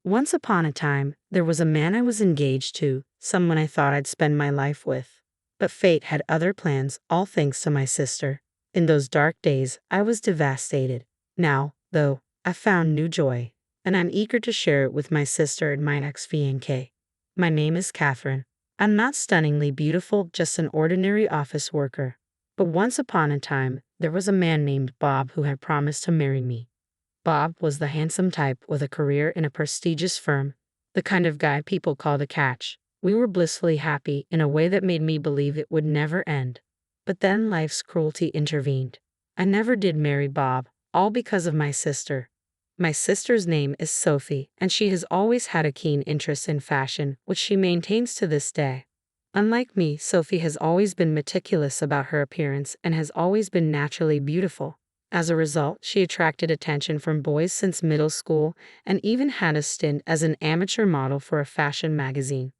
Once upon a time, there was a man I was engaged to, someone I thought I'd spend my life with. But fate had other plans, all thanks to my sister. In those dark days, I was devastated. Now, though, I found new joy, and I'm eager to share it with my sister and my ex-fiancé. My name is Catherine. I'm not stunningly beautiful, just an ordinary office worker. But once upon a time, there was a man named Bob who had promised to marry me. Bob was the handsome type with a career in a prestigious firm, the kind of guy people called a catch. We were blissfully happy in a way that made me believe it would never end. But then life's cruelty intervened. I never did marry Bob, all because of my sister. My sister's name is Sophie, and she has always had a keen interest in fashion, which she maintains to this day. Unlike me, Sophie has always been meticulous about her appearance and has always been naturally beautiful. As a result, she attracted attention from boys since middle school and even had a stint as an amateur model for a fashion magazine.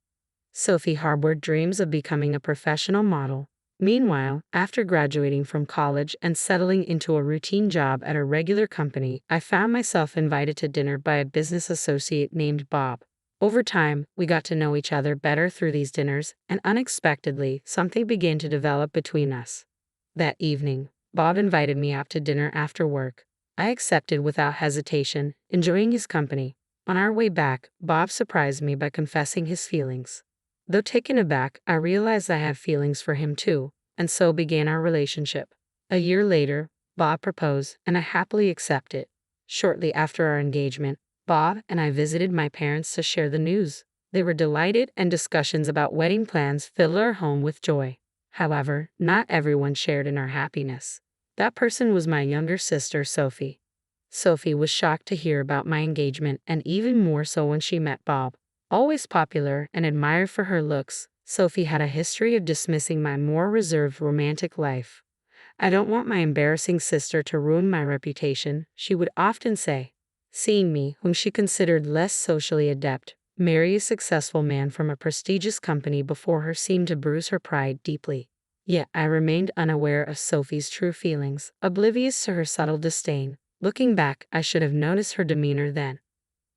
Sophie harbored dreams of becoming a professional model. Meanwhile, after graduating from college and settling into a routine job at a regular company, I found myself invited to dinner by a business associate named Bob. Over time, we got to know each other better through these dinners, and unexpectedly, something began to develop between us. That evening, Bob invited me out to dinner after work. I accepted without hesitation, enjoying his company. On our way back, Bob surprised me by confessing his feelings. Though taken aback, I realized I had feelings for him too, and so began our relationship. A year later, Bob proposed, and I happily accepted. Shortly after our engagement, Bob and I visited my parents to share the news. They were delighted, and discussions about wedding plans filled our home with joy. However, not everyone shared in our happiness. That person was my younger sister, Sophie. Sophie was shocked to hear about my engagement, and even more so when she met Bob. Always popular and admired for her looks, Sophie had a history of dismissing my more reserved romantic life. "I don't want my embarrassing sister to ruin my reputation," she would often say. Seeing me, whom she considered less socially adept, marry a successful man from a prestigious company before her seemed to bruise her pride deeply. Yet I remained unaware of Sophie's true feelings, oblivious to her subtle disdain. Looking back, I should have noticed her demeanor then.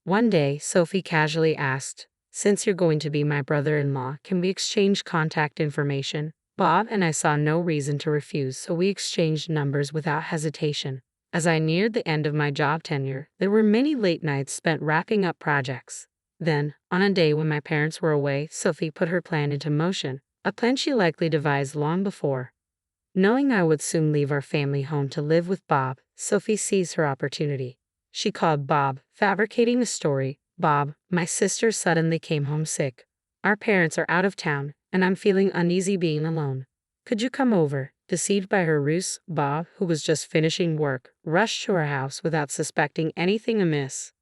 One day, Sophie casually asked, "Since you're going to be my brother-in-law, can we exchange contact information?" Bob and I saw no reason to refuse, so we exchanged numbers without hesitation. As I neared the end of my job tenure, there were many late nights spent wrapping up projects. Then, on a day when my parents were away, Sophie put her plan into motion, a plan she likely devised long before. Knowing I would soon leave our family home to live with Bob, Sophie seized her opportunity. She called Bob, fabricating the story. "Bob, my sister suddenly came home sick. Our parents are out of town, and I'm feeling uneasy being alone. Could you come over?" Deceived by her ruse, Bob, who was just finishing work, rushed to our house without suspecting anything amiss.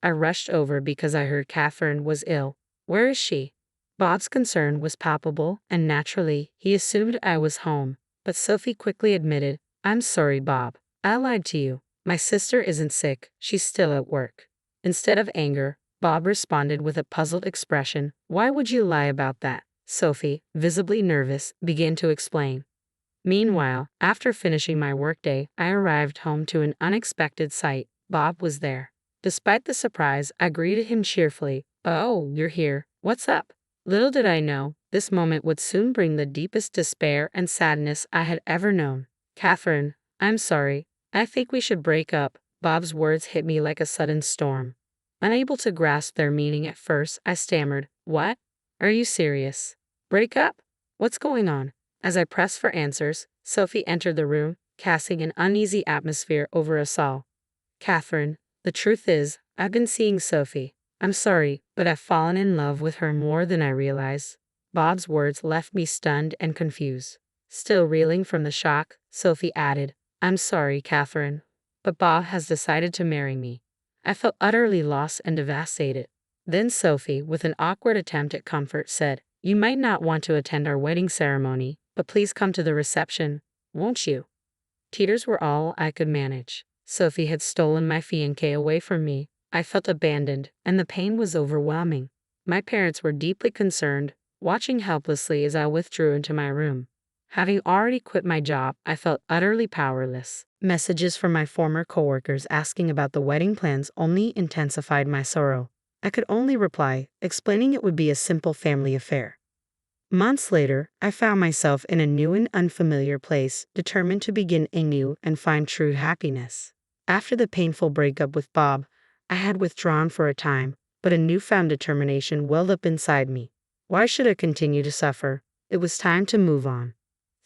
I rushed over because I heard Catherine was ill. "Where is she?" Bob's concern was palpable, and naturally, he assumed I was home. But Sophie quickly admitted, "I'm sorry, Bob. I lied to you. My sister isn't sick, she's still at work." Instead of anger, Bob responded with a puzzled expression. "Why would you lie about that?" Sophie, visibly nervous, began to explain. Meanwhile, after finishing my workday, I arrived home to an unexpected sight. Bob was there. Despite the surprise, I greeted him cheerfully. "Oh, you're here. What's up?" Little did I know, this moment would soon bring the deepest despair and sadness I had ever known. "Catherine, I'm sorry. I think we should break up." Bob's words hit me like a sudden storm. Unable to grasp their meaning at first, I stammered, "What? Are you serious? Break up? What's going on?" As I pressed for answers, Sophie entered the room, casting an uneasy atmosphere over us all. "Catherine, the truth is, I've been seeing Sophie. I'm sorry, but I've fallen in love with her more than I realized." Bob's words left me stunned and confused. Still reeling from the shock, Sophie added, "I'm sorry, Catherine, but Bob has decided to marry me." I felt utterly lost and devastated. Then Sophie, with an awkward attempt at comfort, said, "You might not want to attend our wedding ceremony, but please come to the reception, won't you?" Tears were all I could manage. Sophie had stolen my fiancé away from me. I felt abandoned, and the pain was overwhelming. My parents were deeply concerned, watching helplessly as I withdrew into my room. Having already quit my job, I felt utterly powerless. Messages from my former coworkers asking about the wedding plans only intensified my sorrow. I could only reply, explaining it would be a simple family affair. Months later, I found myself in a new and unfamiliar place, determined to begin anew and find true happiness. After the painful breakup with Bob, I had withdrawn for a time, but a newfound determination welled up inside me. Why should I continue to suffer? It was time to move on.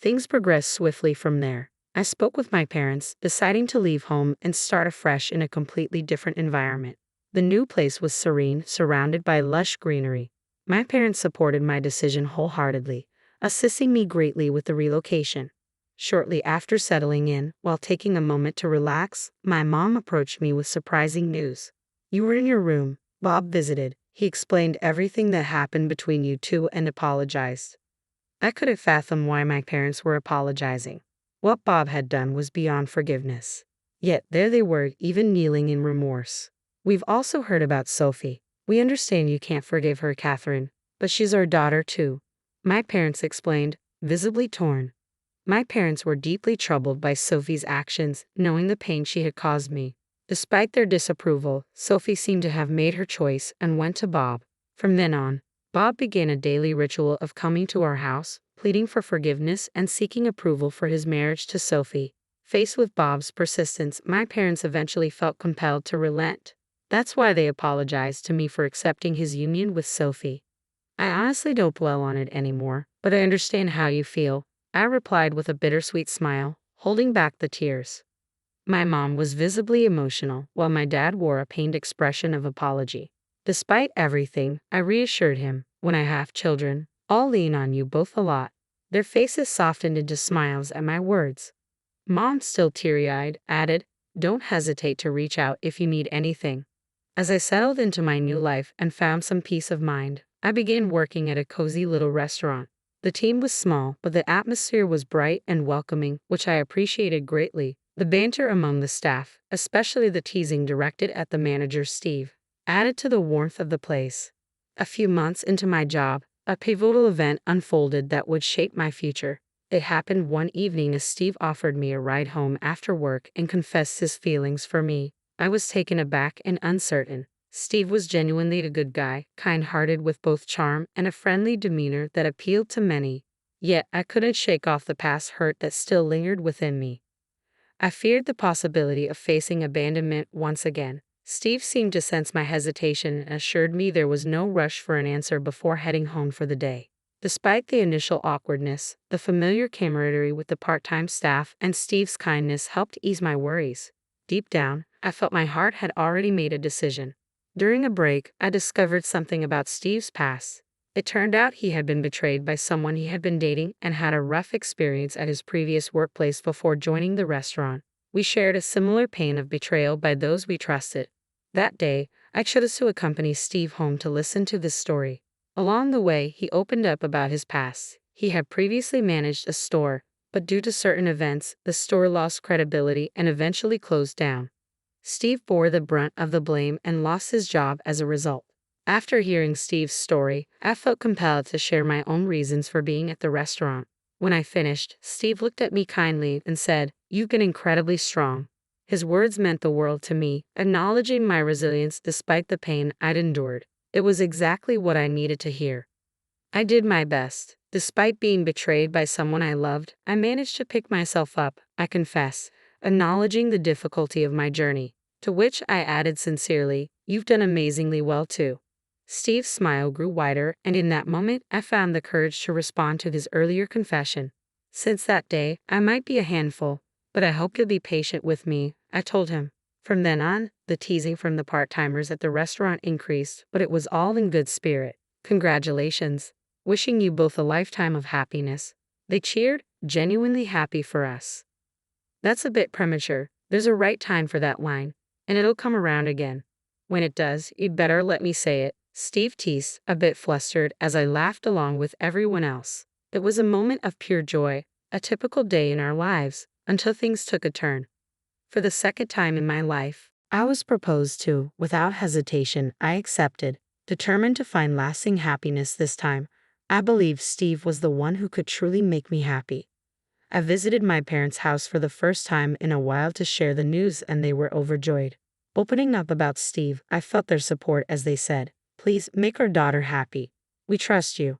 Things progressed swiftly from there. I spoke with my parents, deciding to leave home and start afresh in a completely different environment. The new place was serene, surrounded by lush greenery. My parents supported my decision wholeheartedly, assisting me greatly with the relocation. Shortly after settling in, while taking a moment to relax, my mom approached me with surprising news. "You were in your room. Bob visited. He explained everything that happened between you two and apologized." I couldn't fathom why my parents were apologizing. What Bob had done was beyond forgiveness. Yet there they were, even kneeling in remorse. "We've also heard about Sophie. We understand you can't forgive her, Catherine, but she's our daughter too," my parents explained, visibly torn. My parents were deeply troubled by Sophie's actions, knowing the pain she had caused me. Despite their disapproval, Sophie seemed to have made her choice and went to Bob. From then on, Bob began a daily ritual of coming to our house, pleading for forgiveness and seeking approval for his marriage to Sophie. Faced with Bob's persistence, my parents eventually felt compelled to relent. That's why they apologized to me for accepting his union with Sophie. "I honestly don't dwell on it anymore, but I understand how you feel," I replied with a bittersweet smile, holding back the tears. My mom was visibly emotional, while my dad wore a pained expression of apology. Despite everything, I reassured him, "When I have children, I'll lean on you both a lot." Their faces softened into smiles at my words. Mom, still teary-eyed, added, "Don't hesitate to reach out if you need anything." As I settled into my new life and found some peace of mind, I began working at a cozy little restaurant. The team was small, but the atmosphere was bright and welcoming, which I appreciated greatly. The banter among the staff, especially the teasing directed at the manager Steve, added to the warmth of the place. A few months into my job, a pivotal event unfolded that would shape my future. It happened one evening as Steve offered me a ride home after work and confessed his feelings for me. I was taken aback and uncertain. Steve was genuinely a good guy, kind-hearted with both charm and a friendly demeanor that appealed to many. Yet I couldn't shake off the past hurt that still lingered within me. I feared the possibility of facing abandonment once again. Steve seemed to sense my hesitation and assured me there was no rush for an answer before heading home for the day. Despite the initial awkwardness, the familiar camaraderie with the part-time staff and Steve's kindness helped ease my worries. Deep down, I felt my heart had already made a decision. During a break, I discovered something about Steve's past. It turned out he had been betrayed by someone he had been dating and had a rough experience at his previous workplace before joining the restaurant. We shared a similar pain of betrayal by those we trusted. That day, I chose to accompany Steve home to listen to this story. Along the way, he opened up about his past. He had previously managed a store, but due to certain events, the store lost credibility and eventually closed down. Steve bore the brunt of the blame and lost his job as a result. After hearing Steve's story, I felt compelled to share my own reasons for being at the restaurant. When I finished, Steve looked at me kindly and said, "You've been incredibly strong." His words meant the world to me, acknowledging my resilience despite the pain I'd endured. It was exactly what I needed to hear. I did my best. Despite being betrayed by someone I loved, I managed to pick myself up, I confess, acknowledging the difficulty of my journey. To which I added sincerely, "You've done amazingly well too." Steve's smile grew wider, and in that moment, I found the courage to respond to his earlier confession. "Since that day, I might be a handful, but I hope you'll be patient with me," I told him. From then on, the teasing from the part-timers at the restaurant increased, but it was all in good spirit. "Congratulations. Wishing you both a lifetime of happiness." They cheered, genuinely happy for us. That's a bit premature. There's a right time for that line, and it'll come around again. When it does, you'd better let me say it, Steve teased, a bit flustered as I laughed along with everyone else. It was a moment of pure joy, a typical day in our lives, until things took a turn. For the second time in my life, I was proposed to. Without hesitation, I accepted, determined to find lasting happiness this time. I believed Steve was the one who could truly make me happy. I visited my parents' house for the first time in a while to share the news, and they were overjoyed. Opening up about Steve, I felt their support as they said, "Please make our daughter happy. We trust you."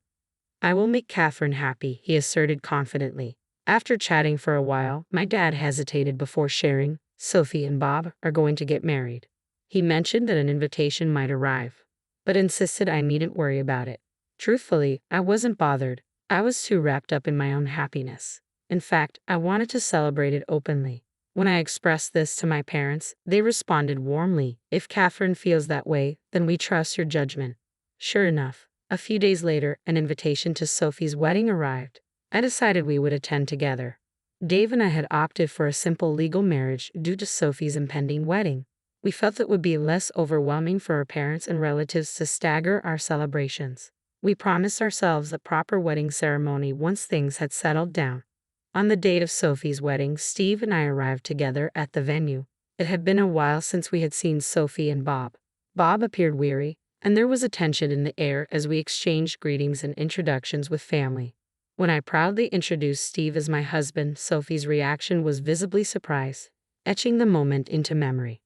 "I will make Catherine happy," he asserted confidently. After chatting for a while, my dad hesitated before sharing, "Sophie and Bob are going to get married." He mentioned that an invitation might arrive, but insisted I needn't worry about it. Truthfully, I wasn't bothered. I was too wrapped up in my own happiness. In fact, I wanted to celebrate it openly. When I expressed this to my parents, they responded warmly, "If Catherine feels that way, then we trust your judgment." Sure enough, a few days later, an invitation to Sophie's wedding arrived. I decided we would attend together. Dave and I had opted for a simple legal marriage due to Sophie's impending wedding. We felt it would be less overwhelming for our parents and relatives to stagger our celebrations. We promised ourselves a proper wedding ceremony once things had settled down. On the date of Sophie's wedding, Steve and I arrived together at the venue. It had been a while since we had seen Sophie and Bob. Bob appeared weary, and there was a tension in the air as we exchanged greetings and introductions with family. When I proudly introduced Steve as my husband, Sophie's reaction was visibly surprised, etching the moment into memory.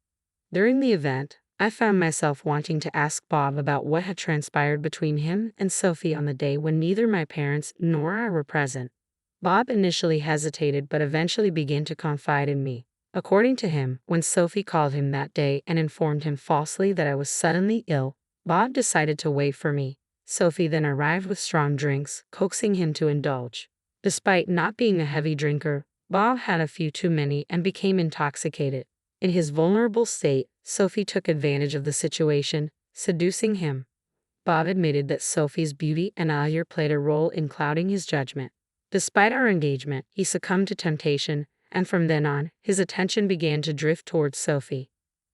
During the event, I found myself wanting to ask Bob about what had transpired between him and Sophie on the day when neither my parents nor I were present. Bob initially hesitated but eventually began to confide in me. According to him, when Sophie called him that day and informed him falsely that I was suddenly ill, Bob decided to wait for me. Sophie then arrived with strong drinks, coaxing him to indulge. Despite not being a heavy drinker, Bob had a few too many and became intoxicated. In his vulnerable state, Sophie took advantage of the situation, seducing him. Bob admitted that Sophie's beauty and allure played a role in clouding his judgment. Despite our engagement, he succumbed to temptation, and from then on, his attention began to drift towards Sophie.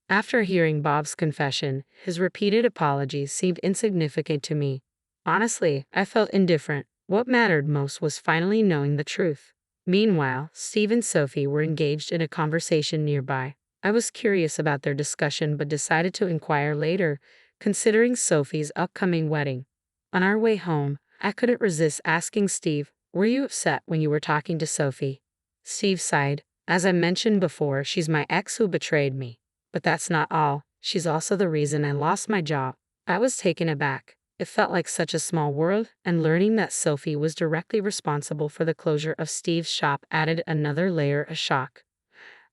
After hearing Bob's confession, his repeated apologies seemed insignificant to me. Honestly, I felt indifferent. What mattered most was finally knowing the truth. Meanwhile, Steve and Sophie were engaged in a conversation nearby. I was curious about their discussion but decided to inquire later, considering Sophie's upcoming wedding. On our way home, I couldn't resist asking Steve, "Were you upset when you were talking to Sophie?" Steve sighed. "As I mentioned before, she's my ex who betrayed me. But that's not all. She's also the reason I lost my job." I was taken aback. It felt like such a small world, and learning that Sophie was directly responsible for the closure of Steve's shop added another layer of shock.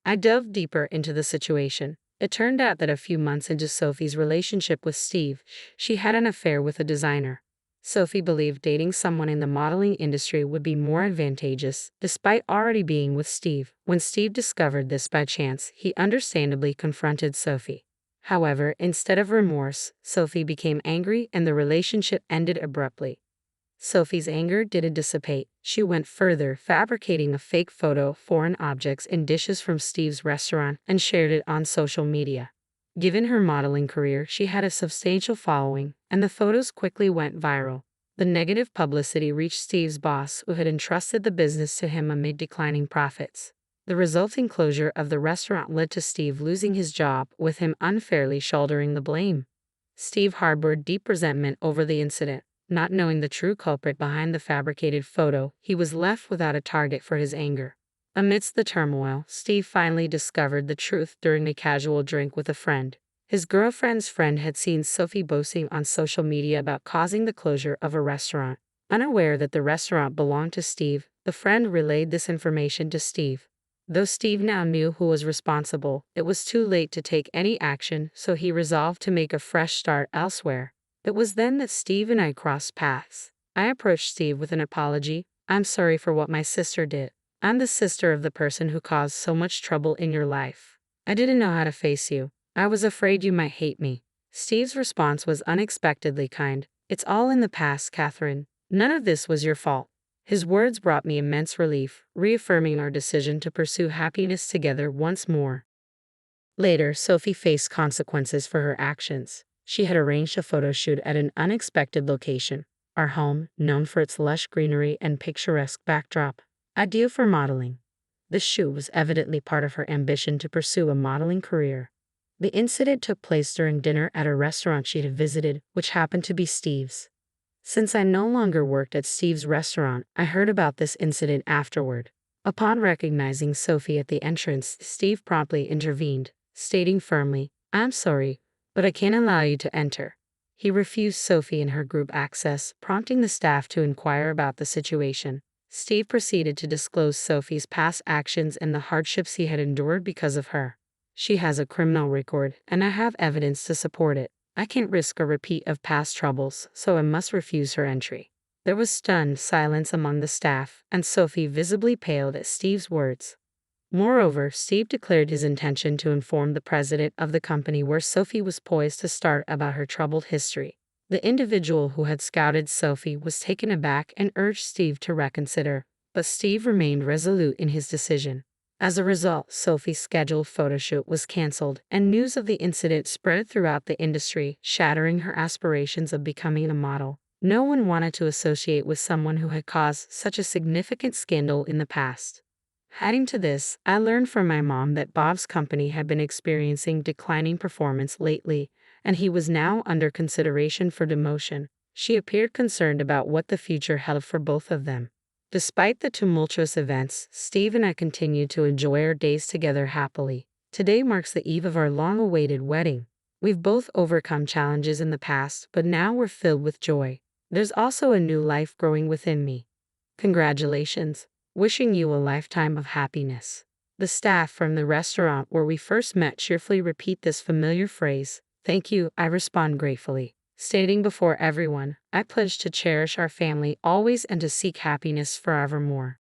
I dove deeper into the situation. It turned out that a few months into Sophie's relationship with Steve, she had an affair with a designer. Sophie believed dating someone in the modeling industry would be more advantageous, despite already being with Steve. When Steve discovered this by chance, he understandably confronted Sophie. However, instead of remorse, Sophie became angry and the relationship ended abruptly. Sophie's anger didn't dissipate. She went further, fabricating a fake photo of foreign objects and dishes from Steve's restaurant and shared it on social media. Given her modeling career, she had a substantial following, and the photos quickly went viral. The negative publicity reached Steve's boss, who had entrusted the business to him amid declining profits. The resulting closure of the restaurant led to Steve losing his job, with him unfairly shouldering the blame. Steve harbored deep resentment over the incident. Not knowing the true culprit behind the fabricated photo, he was left without a target for his anger. Amidst the turmoil, Steve finally discovered the truth during a casual drink with a friend. His girlfriend's friend had seen Sophie boasting on social media about causing the closure of a restaurant. Unaware that the restaurant belonged to Steve, the friend relayed this information to Steve. Though Steve now knew who was responsible, it was too late to take any action, so he resolved to make a fresh start elsewhere. It was then that Steve and I crossed paths. I approached Steve with an apology. "I'm sorry for what my sister did. I'm the sister of the person who caused so much trouble in your life. I didn't know how to face you. I was afraid you might hate me." Steve's response was unexpectedly kind. "It's all in the past, Catherine. None of this was your fault." His words brought me immense relief, reaffirming our decision to pursue happiness together once more. Later, Sophie faced consequences for her actions. She had arranged a photo shoot at an unexpected location. Our home, known for its lush greenery and picturesque backdrop, ideal for modeling. The shoot was evidently part of her ambition to pursue a modeling career. The incident took place during dinner at a restaurant she had visited, which happened to be Steve's. Since I no longer worked at Steve's restaurant, I heard about this incident afterward. Upon recognizing Sophie at the entrance, Steve promptly intervened, stating firmly, I'm sorry, but I can't allow you to enter. He refused Sophie and her group access, prompting the staff to inquire about the situation. Steve proceeded to disclose Sophie's past actions and the hardships he had endured because of her. She has a criminal record, and I have evidence to support it. I can't risk a repeat of past troubles, so I must refuse her entry. There was stunned silence among the staff, and Sophie visibly paled at Steve's words. Moreover, Steve declared his intention to inform the president of the company where Sophie was poised to start about her troubled history. The individual who had scouted Sophie was taken aback and urged Steve to reconsider, but Steve remained resolute in his decision. As a result, Sophie's scheduled photoshoot was canceled, and news of the incident spread throughout the industry, shattering her aspirations of becoming a model. No one wanted to associate with someone who had caused such a significant scandal in the past. Adding to this, I learned from my mom that Bob's company had been experiencing declining performance lately, and he was now under consideration for demotion. She appeared concerned about what the future held for both of them. Despite the tumultuous events, Steve and I continued to enjoy our days together happily. Today marks the eve of our long-awaited wedding. We've both overcome challenges in the past, but now we're filled with joy. There's also a new life growing within me. Congratulations. Wishing you a lifetime of happiness. The staff from the restaurant where we first met cheerfully repeat this familiar phrase. Thank you, I respond gratefully, stating before everyone, I pledge to cherish our family always and to seek happiness forevermore.